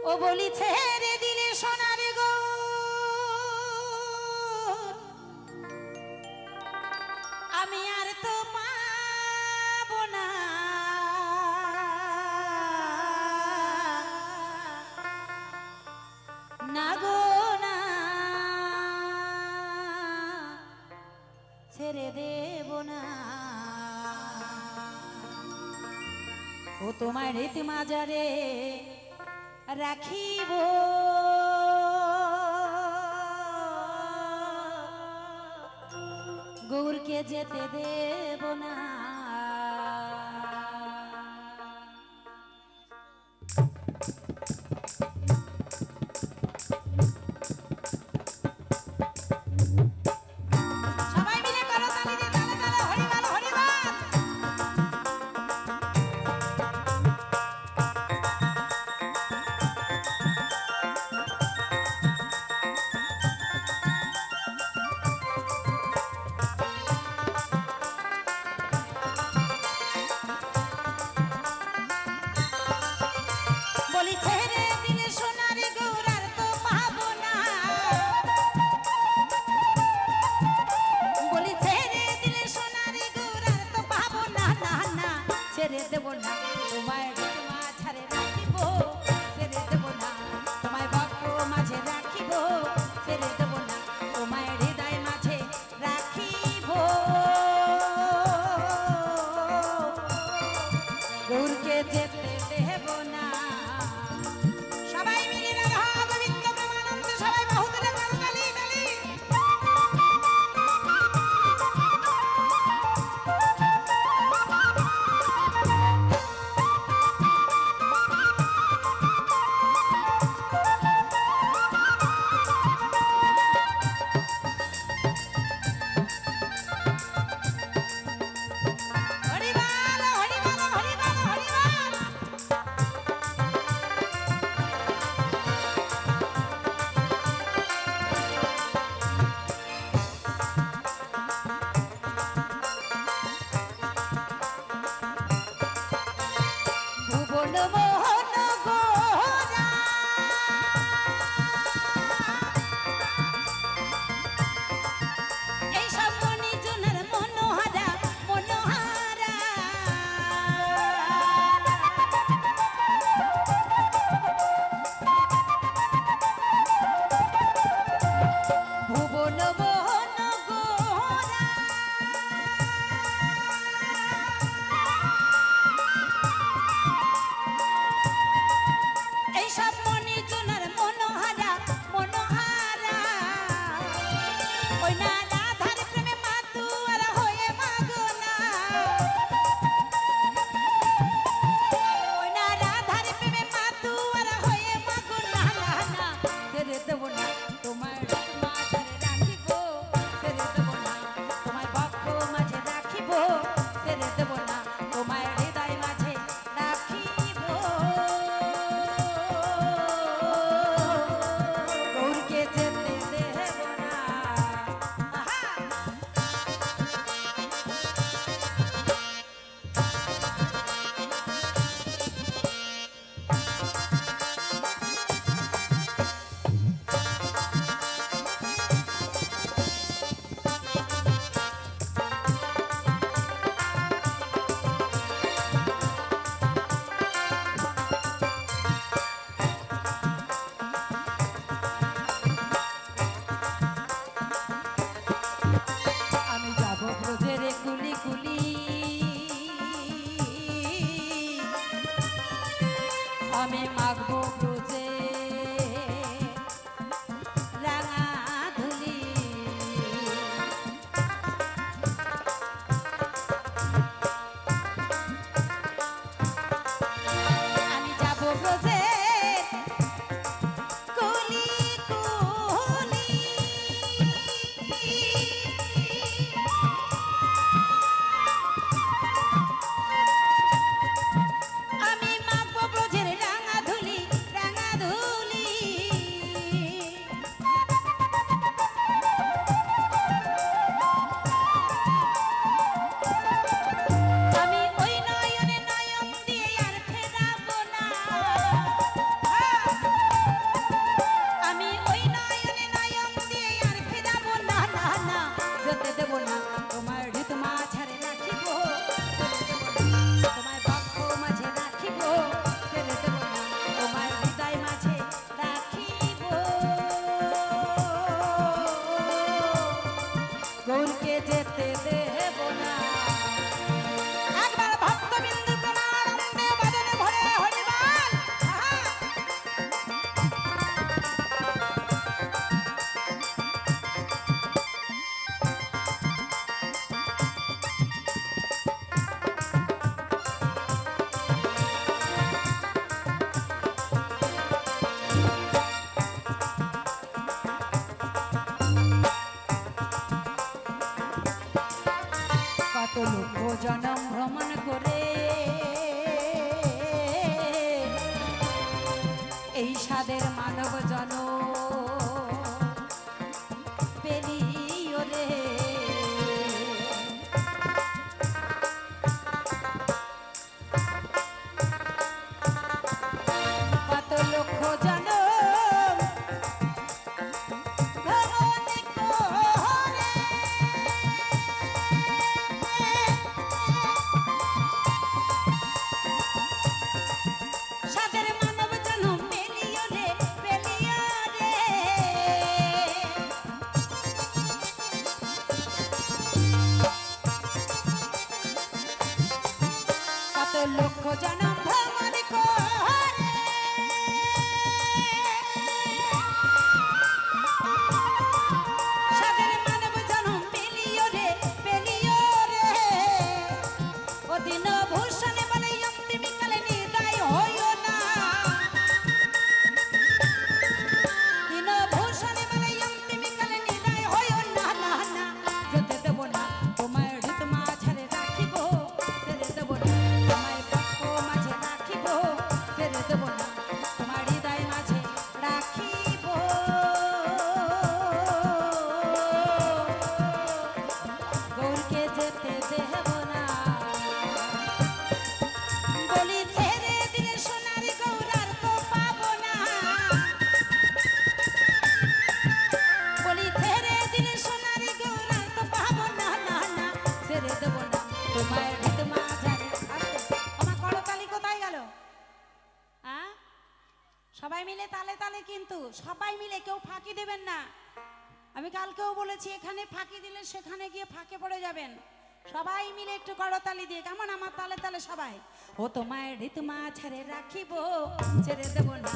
ও বলি ছেড়ে দিলে সোনার গো আমি আর তো পাবো না না গো না ছেড়ে দেব না ও তোমার রীতি মাজারে রাখিব গৌরকে যেতে দেব না সবাই মিলে করো তালি দিয়ে তালে তালে হরিবল হরিবল সাদের মানব জন পেলিও রে কত লক্ষ জন লক্ষ জনম ভ্রমণ করে সাদের মানব জনম পেলিও রে ও দিন ভূষণে বলে অন্তিম কালে নির্দয় হইও না দিন ভূষণে বলে অন্তিম কালে নির্দয় হইও না না না যেতে দেব না তোমার হৃদ মাঝারে রাখিব ছেড়ে দেব না সবাই মিলে তালে তালে কিন্তু সবাই মিলে কেউ ফাঁকি দেবেন না আমি কালকেও বলেছি এখানে ফাঁকি দিলে সেখানে গিয়ে ফাঁকে পড়ে যাবেন সবাই মিলে একটু করতালি দিয়ে কেমন আমার তালে তালে সবাই ও তোমায় ঋতুমা ছেড়ে রাখিব ছেড়ে দেব না